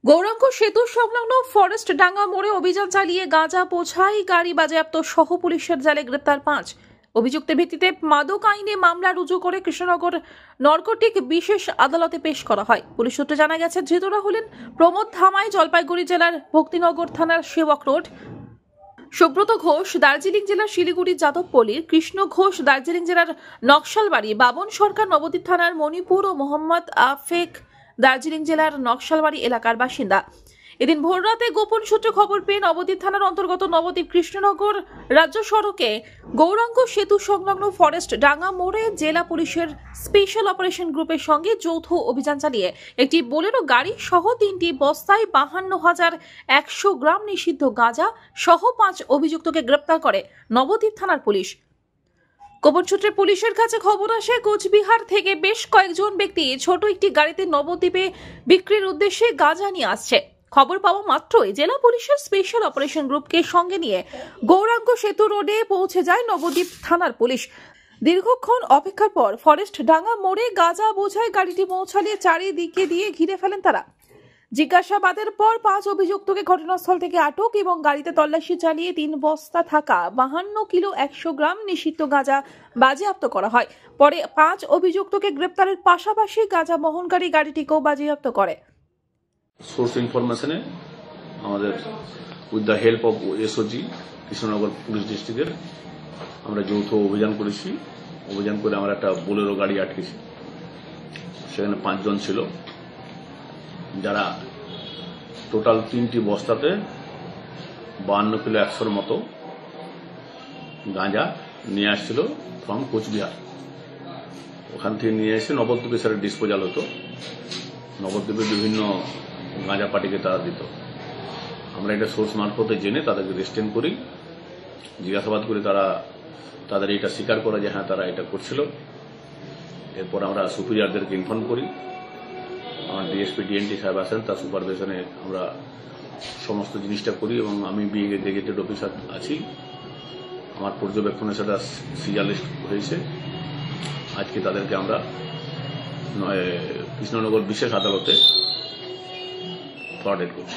গৌরাঙ্গ সেতু সংলগ্ন ফরেস্ট ডাঙ্গা মোড়ে অভিযান চালিয়ে গাঁজা বোঝাই গাড়ি বাজেয়াপ্ত সহ পুলিশের জালে গ্রেপ্তার 5। অভিযুক্তের ভিত্তিতে মাদক আইনে মামলা রুজু করে কৃষ্ণনগর নরকটিক বিশেষ আদালতে পেশ করা হয়। পুলিশ সূত্রে জানা গেছে, ধৃতরা হলেন প্রমোদ ধামাই জলপাইগুড়ি জেলার ভক্তিনগর থানার সেবক রোড, সুব্রত ঘোষ দার্জিলিং জেলার শিলিগুড়ি যাদবপল্লীর, কৃষ্ণ ঘোষ দার্জিলিং জেলার নকশালবাড়ি, বাবন সরকার নবদ্বীপ থানার মণিপুর ও মোহাম্মদ আফেক দার্জিলিং জেলার নকশালবাড়ি এলাকার বাসিন্দা। এদিন ভোররাতে গোপন সূত্রে খবর পেয়ে নবদ্বীপ থানার অন্তর্গত নবদ্বীপ কৃষ্ণনগর রাজ্য সড়কে গৌরাঙ্গ সেতু সংলগ্ন ফরেস্ট ডাঙ্গা মোড়ে জেলা পুলিশের স্পেশাল অপারেশন গ্রুপের সঙ্গে যৌথ অভিযান চালিয়ে একটি বোলেরো গাড়ি সহ 3টি বস্তায় 52,100 গ্রাম নিষিদ্ধ গাঁজা সহ 5 অভিযুক্তকে গ্রেপ্তার করে নবদ্বীপ থানার পুলিশ। গোপন সূত্রে পুলিশের কাছে খবর আসে, কোচবিহার থেকে বেশ কয়েকজন ব্যক্তি ছোট একটি গাড়িতে নবদ্বীপে বিক্রির উদ্দেশ্যে গাঁজা নিয়ে আসছে। খবর পাওয়া মাত্রই জেলা পুলিশের স্পেশাল অপারেশন গ্রুপকে সঙ্গে নিয়ে গৌরাঙ্গ সেতু রোডে পৌঁছে যায় নবদ্বীপ থানার পুলিশ। দীর্ঘক্ষণ অপেক্ষার পর ফরেস্ট ডাঙ্গা মোড়ে গাঁজা বোঝাই গাড়িটি পৌঁছালে চারিদিকে দিয়ে ঘিরে ফেলেন তারা। জিজ্ঞাসাবাদের পর 5 অভিযুক্তকে ঘটনাস্থল থেকে আটক এবং গাড়িতে তল্লাশি চালিয়ে 3 বস্তা থাকা 52 কিলো 100 গ্রাম নিষিদ্ধ গাঁজা বাজেয়াপ্ত করা হয়। পরে 5 অভিযুক্তকে গ্রেপ্তারের পাশাপাশি গাঁজা বহনকারী গাড়িটিকেও বাজেয়াপ্ত করে। সোর্স ইনফরমেশনে আমাদের with the help of SOG Krishnanagar police ডিস্ট্রিক্টের আমরা যৌথ অভিযান করেছি। অভিযান করে আমরা একটা বোলেরো গাড়ি আটকেছি। সেখানে 5 জন ছিল, যারা টোটাল 3টি বস্তাতে 52 কিলো 100 মতো গাঁজা নিয়ে আসছিল ফ্রম কোচবিহার। ওখান থেকে নিয়ে এসে নবদ্বীপে সেটা ডিসপোজাল হতো। নবদ্বীপে বিভিন্ন গাঁজা পার্টিকে তারা দিত। আমরা এটা সোর্স মারফতে জেনে তাদেরকে রেস্টেন করি, জিজ্ঞাসাবাদ করি। তাদের এটা স্বীকার করে যে হ্যাঁ তারা এটা করছিল। এরপর আমরা সুপিরিয়রদেরকে ইনফর্ম করি। আমার ডিএসপি ডিএনটি সাহেব আসেন, তার সুপারভিশনে আমরা সমস্ত জিনিসটা করি এবং আমি বিএ গেজেটেড অফিসার আছি। আমার পর্যবেক্ষণে সেটা সিজার লিস্ট হয়েছে। আজকে তাদেরকে আমরা কৃষ্ণনগর বিশেষ আদালতে ফরওয়ার্ড করি।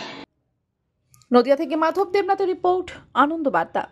নদিয়া থেকে মাধব দেবনাথের রিপোর্ট, আনন্দ বার্তা।